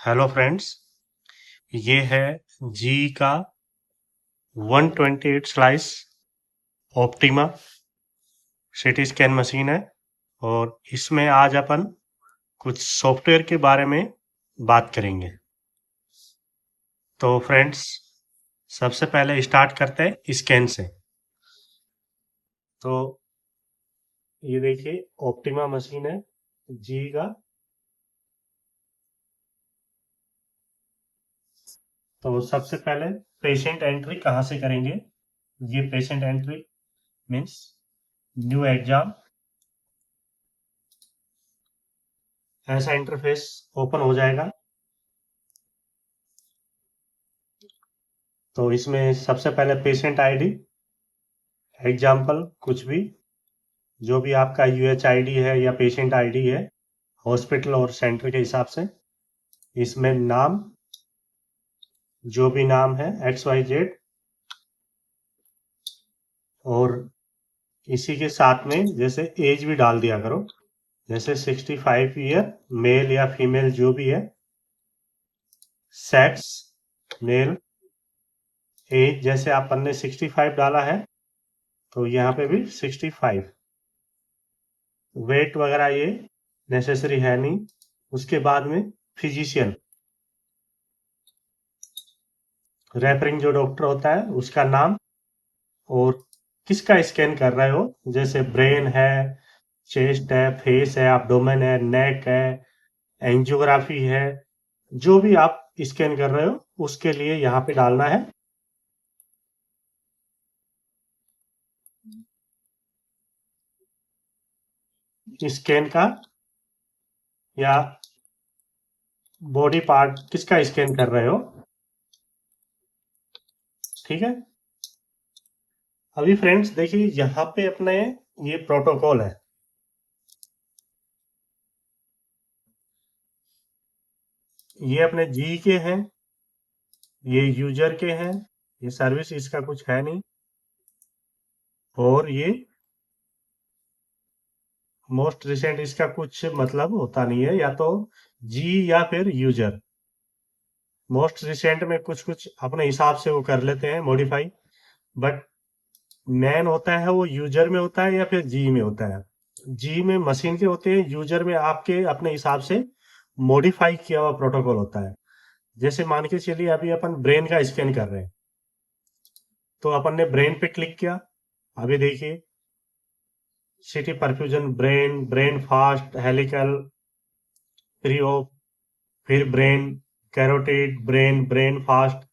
Hello friends, ये है जी का 128 slice optima CT scan machine है और इसमें आज अपन कुछ सॉफ्टवेयर के बारे में बात करेंगे। तो फ्रेंड्स, सबसे पहले स्टार्ट करते हैं स्कैन से। तो ये देखिए ऑप्टिमा मशीन है जी का। तो सबसे पहले पेशेंट एंट्री कहाँ से करेंगे? ये patient entry means new exam, ऐसा इंटरफेस ओपन हो जाएगा। तो इसमें सबसे पहले पेशेंट आईडी, एग्जाम्पल कुछ भी, जो भी आपका यूएच आईडी है या पेशेंट आईडी है हॉस्पिटल और सेंटर के हिसाब से। इसमें नाम, जो भी नाम है XYZ, और इसी के साथ में जैसे एज भी डाल दिया करो, जैसे 65 ईयर मेल या फीमेल जो भी है। सेक्स मेल, एज जैसे अपन ने 65 डाला है तो यहाँ पे भी 65। वेट वगैरह ये नेसेसरी है नहीं। उसके बाद में फिजिशियन, रेफरिंग जो डॉक्टर होता है उसका नाम, और किसका स्कैन कर रहे हो, जैसे ब्रेन है, चेस्ट है, फेस है, एब्डोमेन है, नेक है, एंजियोग्राफी है, जो भी आप स्कैन कर रहे हो उसके लिए यहाँ पे डालना है। स्कैन का या बॉडी पार्ट किसका स्कैन कर रहे हो, ठीक है। अभी फ्रेंड्स देखिए यहाँ पे अपने ये प्रोटोकॉल है। ये अपने जी के हैं, ये यूजर के हैं, ये सर्विस इसका कुछ है नहीं, और ये मोस्ट रिसेंट इसका कुछ मतलब होता नहीं है, या तो जी या फिर यूजर। मोस्ट रिसेंट में कुछ कुछ अपने हिसाब से वो कर लेते हैं मॉडिफाई, बट मैन होता है वो यूजर में होता है या फिर जी में होता है। जी में मशीन के होते हैं, यूजर में आपके अपने हिसाब से मॉडिफाई किया हुआ प्रोटोकॉल होता है। जैसे मान के चलिए अभी अपन ब्रेन का स्कैन कर रहे हैं, तो अपन ने ब्रेन पे क्लिक किया। अभी देखिए CT perfusion brain, brain fast, helical, free off, फिर brain carotid, brain, brain fast.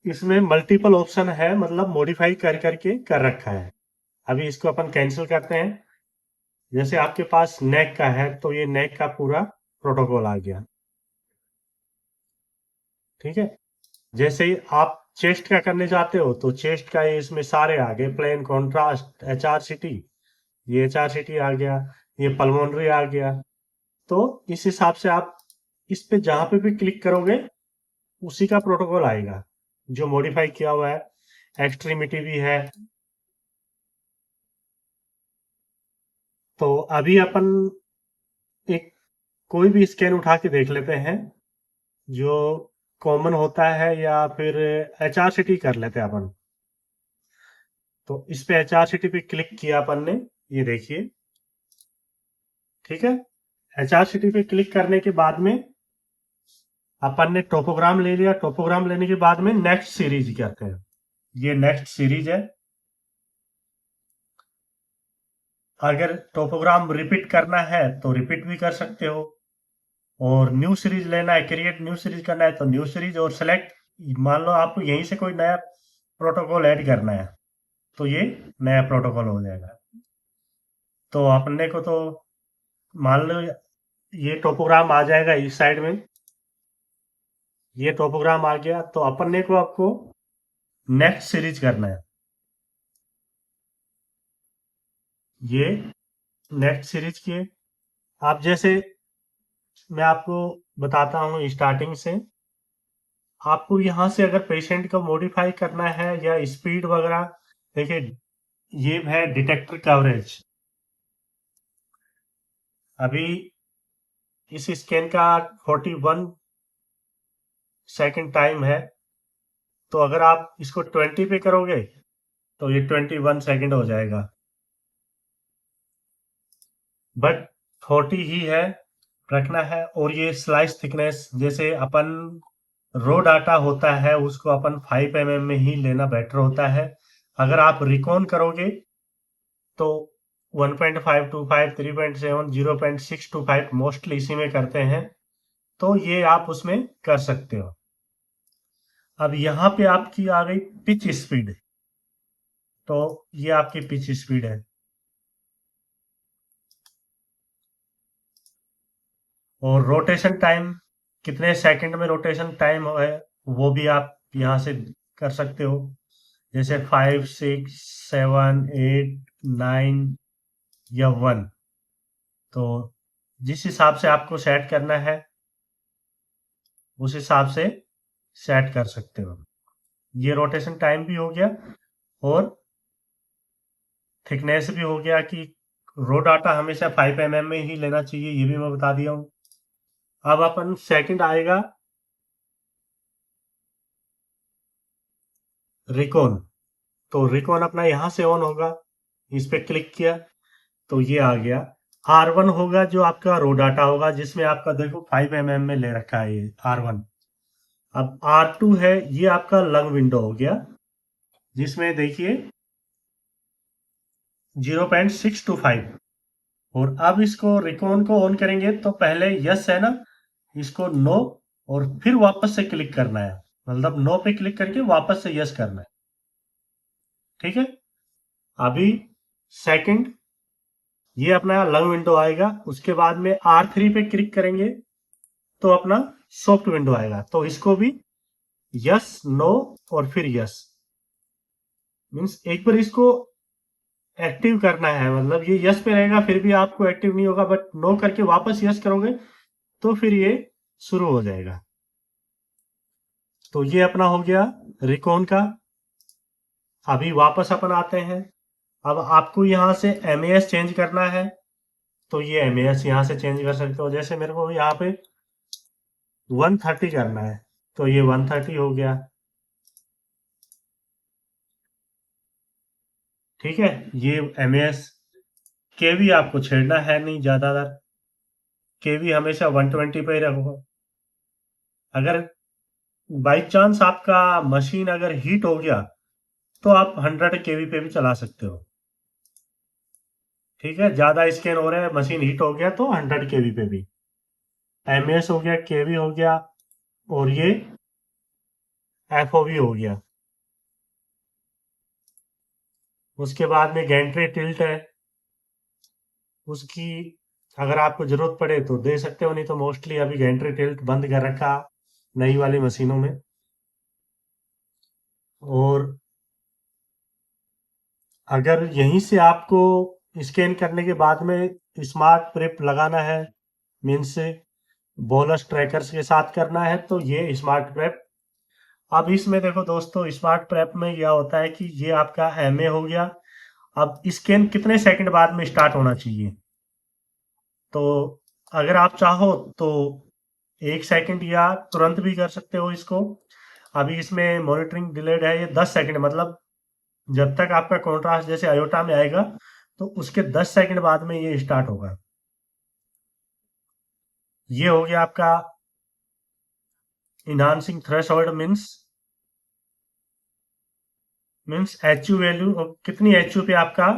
इसमें मल्टीपल ऑप्शन है, मतलब मॉडिफाई कर करके कर रखा है। अभी इसको अपन कैंसिल करते हैं। जैसे आपके पास नेक का है तो ये नेक का पूरा प्रोटोकॉल आ गया, ठीक है। जैसे ही आप चेस्ट का करने जाते हो तो चेस्ट का ये इसमें सारे आ गए, प्लेन, कॉन्ट्रास्ट, HRCT, ये HRCT आ गया, ये पल्मोनरी आ गया। तो इस हिसाब से आप इस पे जहां पे भी क्लिक करोगे उसी का प्रोटोकॉल आएगा जो मॉडिफाई किया हुआ है। एक्सट्रीमिटी भी है। तो अभी अपन एक कोई भी स्कैन उठा के देख लेते हैं जो कॉमन होता है, या फिर HRCT कर लेते हैं अपन। तो इस पे HRCT पे क्लिक किया अपन ने, ये देखिए, ठीक है। HRCT पे क्लिक करने के बाद में अपन ने टोपोग्राम ले लिया। टोपोग्राम लेने के बाद में नेक्स्ट सीरीज करते हैं। ये नेक्स्ट सीरीज है। अगर टोपोग्राम रिपीट करना है तो रिपीट भी कर सकते हो, और न्यू सीरीज लेना है, क्रिएट न्यू सीरीज करना है तो न्यू सीरीज, और सेलेक्ट, मान लो आपको यहीं से कोई नया प्रोटोकॉल ऐड करना है तो ये नया प्रोटोकॉल हो जाएगा। तो अपने को तो मान लो ये टोपोग्राम आ जाएगा इस साइड में, ये टोपोग्राम आ गया तो अपने को आपको नेक्स्ट सीरीज करना है। ये नेक्स्ट सीरीज किए आप। जैसे मैं आपको बताता हूँ स्टार्टिंग से। आपको यहाँ से अगर पेशेंट को मॉडिफाई करना है या स्पीड वगैरह, देखिए ये है डिटेक्टर कवरेज। अभी इस स्कैन का 41 सेकंड टाइम है, तो अगर आप इसको 20 पे करोगे तो ये 21 सेकंड हो जाएगा, बट 40 ही है रखना है। और ये स्लाइस थिकनेस, जैसे अपन रो डाटा होता है उसको अपन 5 mm में ही लेना बेटर होता है। अगर आप रिकॉन करोगे तो 1.525, 3.7, 0.625 मोस्टली इसी में करते हैं, तो ये आप उसमें कर सकते हो। अब यहाँ पे आपकी आ गई पिच स्पीड, तो ये आपकी पिच स्पीड है। और रोटेशन टाइम, कितने सेकंड में रोटेशन टाइम है वो भी आप यहाँ से कर सकते हो, जैसे 5, 6, 7, 8, 9 या 1। तो जिस हिसाब से आपको सेट करना है उस हिसाब से सेट कर सकते हो। ये रोटेशन टाइम भी हो गया और थिकनेस भी हो गया कि रो डाटा हमेशा 5 mm में ही लेना चाहिए, ये भी मैं बता दिया हूँ। अब अपन सेकंड आएगा रिकॉन। तो रिकॉन अपना यहाँ से ऑन होगा, इस पे क्लिक किया तो ये आ गया। R1 होगा जो आपका रो डाटा होगा, जिसमें आपका देखो 5 mm में ले रखा है ये R1। अब R2 है, ये आपका लंग विंडो हो गया, जिसमें देखिए 0.625। और अब इसको रिकॉन को ऑन करेंगे तो पहले यस है ना, इसको नो, और फिर वापस से क्लिक करना है, मतलब नो पे क्लिक करके वापस से यस करना है। ठीक है, अभी सेकंड ये अपना लंग विंडो आएगा, उसके बाद में R3 पे क्लिक करेंगे तो अपना सॉफ्ट विंडो आएगा। तो इसको भी यस, नो और फिर यस, मीन्स एक बार इसको एक्टिव करना है, मतलब ये यस पे रहेगा फिर भी आपको एक्टिव नहीं होगा, बट नो करके वापस यस करोगे तो फिर ये शुरू हो जाएगा। तो ये अपना हो गया रिकॉन का। अभी वापस अपन आते हैं। अब आपको यहाँ से एमएएस चेंज करना है, तो ये एमएएस यहाँ से चेंज कर सकते हो। जैसे मेरे को यहाँ पे 130 करना है, तो ये 130 हो गया। ठीक है, ये एमएएस। केवी आपको छेड़ना है नहीं ज्यादातर, केवी हमेशा 120 पे ही रखो। अगर बाई चांस आपका मशीन अगर हीट हो गया तो आप 100 केवी पे भी चला सकते हो। ठीक है, ज्यादा स्कैन हो रहा है, मशीन हीट हो गया तो 100 केवी पे भी। एमएस हो गया, केवी हो गया, और ये एफओवी हो गया। उसके बाद में गैंट्री टिल्ट है, उसकी अगर आपको जरूरत पड़े तो दे सकते हो, नहीं तो मोस्टली अभी गैंट्री टिल्ट बंद कर रखा नई वाली मशीनों में। और अगर यहीं से आपको स्कैन करने के बाद में स्मार्ट प्रिप लगाना है, मीन्स बोलस ट्रैकर्स के साथ करना है, तो ये स्मार्ट प्रेप। अब इसमें देखो दोस्तों, स्मार्ट प्रेप में क्या होता है कि ये आपका एमए हो गया। अब स्कैन कितने सेकंड बाद में स्टार्ट होना चाहिए, तो अगर आप चाहो तो 1 सेकंड या तुरंत भी कर सकते हो इसको। अभी इसमें मॉनिटरिंग डिलेड है, ये 10 सेकंड, मतलब जब तक आपका कॉन्ट्रास्ट जैसे अयोटा में आएगा तो उसके 10 सेकंड बाद में ये स्टार्ट होगा। ये हो गया आपका enhancing threshold, means H U value, कितनी एच यू पे आपका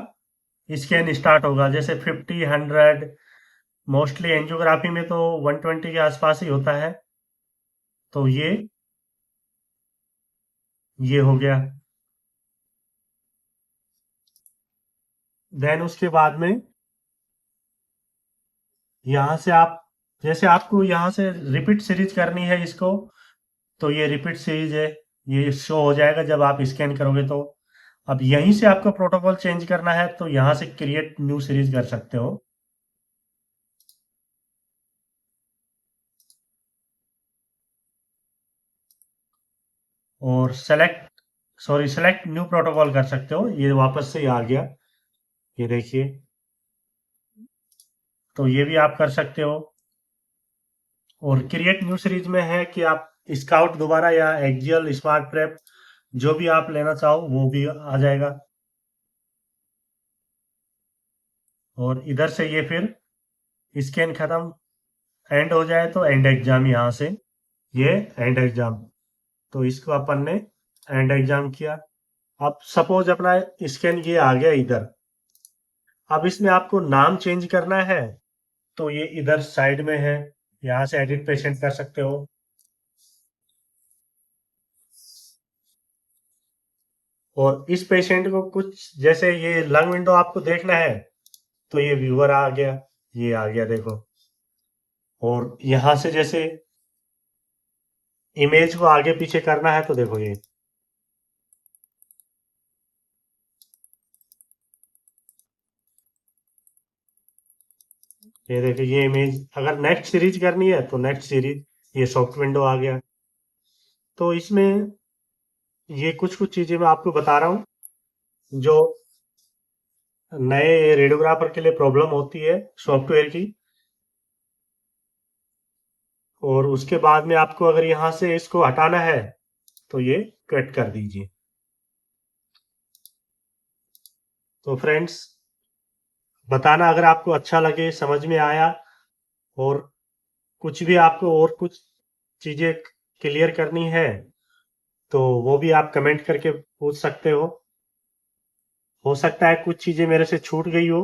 स्कैन स्टार्ट होगा, जैसे 50, 100। मोस्टली एंजियोग्राफी में तो 120 के आसपास ही होता है। तो ये हो गया। देन उसके बाद में यहाँ से आप, जैसे आपको यहाँ से रिपीट सीरीज करनी है इसको, तो ये रिपीट सीरीज है, ये शो हो जाएगा जब आप स्कैन करोगे तो। अब यहीं से आपको प्रोटोकॉल चेंज करना है तो यहाँ से क्रिएट न्यू सीरीज कर सकते हो। और सेलेक्ट न्यू प्रोटोकॉल कर सकते हो, ये वापस से आ गया, ये देखिए। तो ये भी आप कर सकते हो। और क्रिएट न्यू सीरीज में है कि आप स्काउट दोबारा या एक्जियल स्मार्ट प्रेप जो भी आप लेना चाहो वो भी आ जाएगा। और इधर से ये फिर स्कैन खत्म, एंड हो जाए तो एंड एग्जाम यहाँ से, ये एंड एग्जाम। तो इसको अपन ने एंड एग्जाम किया। अब सपोज अपना स्कैन ये आ गया इधर। अब इसमें आपको नाम चेंज करना है तो ये इधर साइड में है, यहाँ से एडिट पेशेंट कर सकते हो। और इस पेशेंट को कुछ जैसे ये लंग विंडो आपको देखना है तो ये व्यूअर आ गया, ये आ गया देखो। और यहाँ से जैसे इमेज को आगे पीछे करना है तो देखो ये देखो ये इमेज, अगर नेक्स्ट सीरीज करनी है तो नेक्स्ट सीरीज, ये सॉफ्ट विंडो आ गया। तो इसमें ये कुछ कुछ चीजें मैं आपको बता रहा हूँ जो नए रेडियोग्राफर के लिए प्रॉब्लम होती है सॉफ्टवेयर की। और उसके बाद में आपको अगर यहाँ से इसको हटाना है तो ये कट कर दीजिए। तो फ्रेंड्स, बताना अगर आपको अच्छा लगे, समझ में आया, और कुछ भी आपको और कुछ चीजें क्लियर करनी है तो वो भी आप कमेंट करके पूछ सकते हो सकता है कुछ चीजें मेरे से छूट गई हो,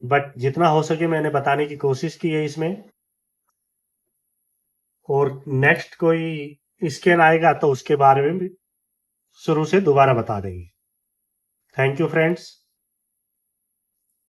बट जितना हो सके मैंने बताने की कोशिश की है इसमें। और नेक्स्ट कोई स्कैन आएगा तो उसके बारे में भी शुरू से दोबारा बता देंगे। Thank you friends.